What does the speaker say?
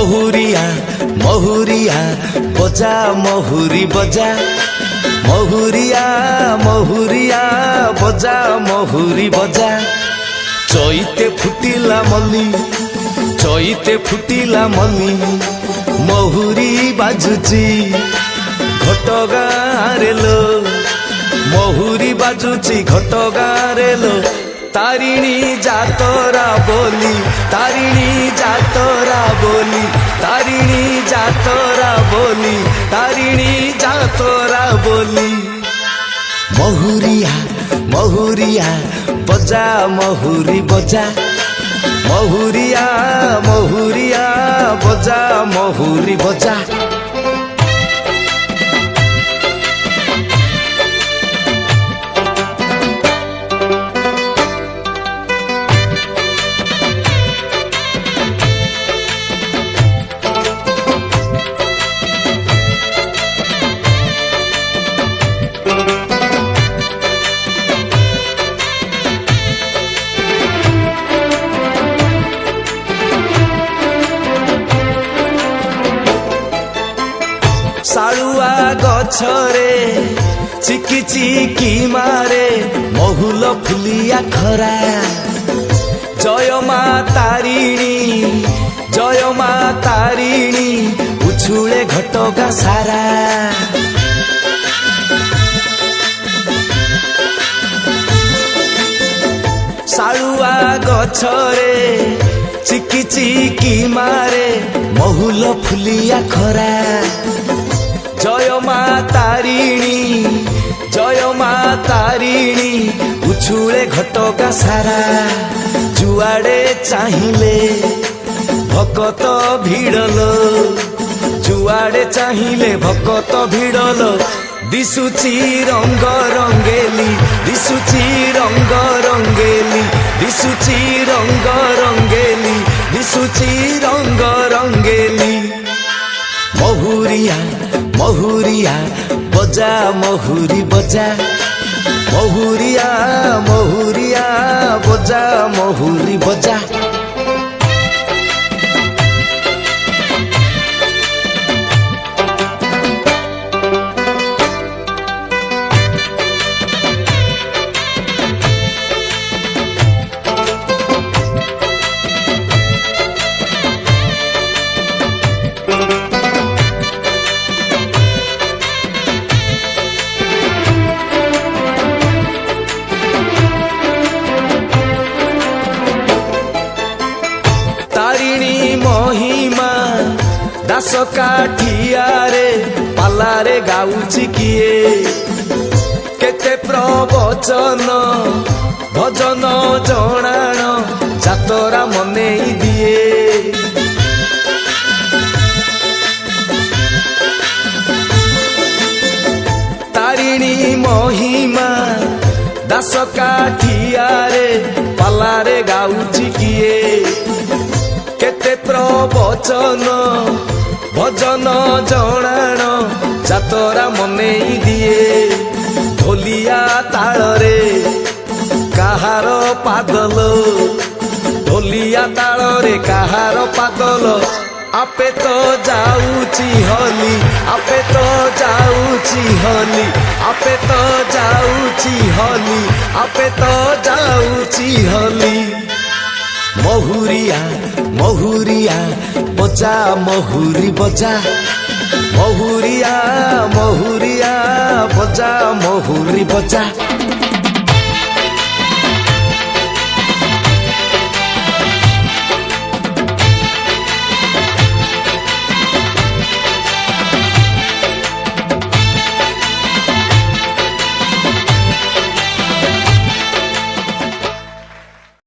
মহুরিয়া মহুরিয়া বজা মহুরি বজা মহুরিয়া মহুরিয়া বজা মহুরি বজা চৈতে ফুটিলা মলি চৈতে ফুটিলা মলি মহুরি বাজুচি ঘট গাঁরে লো মহুরি বাজুচি ঘট গাঁরে লো তারিণী যাতরা বলি তারিণী যাতরা বলি তারিণী যাতরা বলি তারিণী যাতরা বলি মহুরিয়া মহুরিয়া বজা মহুরি বজা মহুরিয়া মহুরিয়া বজা মহুরি বজা শালুয়া গছরে চিকি চিকি মারে মহুল ফুলিয়া খরা জয় মা তারিণী জয় মা তারিণী উছুলে ঘটগা সারা শালুয়া গছরে চিকি চিকি মারে মহুল ফুলিয়া খরা জয় মা তারিণী জয় মা তারিণী উছুলে ঘটগা সারা যুয়াড়ে চাহিলে ভকত ভিড়ল যুয়াড়ে চাহিলে ভকত ভিড়ল দিশুচি রঙ্গ রঙ্গেলি দিশুচি রঙ্গ রঙ্গেলি দিশুচি রঙ্গ রঙ্গেলি দিশুচি রঙ্গ রঙ্গেলি মহুরিয়া মহুরিয়া বজা মহুরি বজা মহুরিয়া মহুরিয়া বজা মহুরি বজা মহিমা দাস কাঠিয়ারে পালারে গাউছি কিয়ে কেতে প্রবচন ভজন জଣାଣ যাতরা মনেই দিয়ে তারিণী মহিমা দাস কাঠিয়ারে পালারে গাউছি কিয়ে কেতে প্রবচন ভজন জଣାଣ যাতরা মনেই দিয়ে ঢোলিয়া তাଳରେ কাহার পাদল ঢোলিয়া তাଳରେ কাহার পাদল আপে তো যাউছি হলি আপে তো যাউছি হলি আপে তো যাউছি হলি আপে তো যাউছি হলি মহুরিয়া মহুরিয়া বজা মহুরি বজা মহুরিয়া মহুরিয়া বজা মহুরি বজা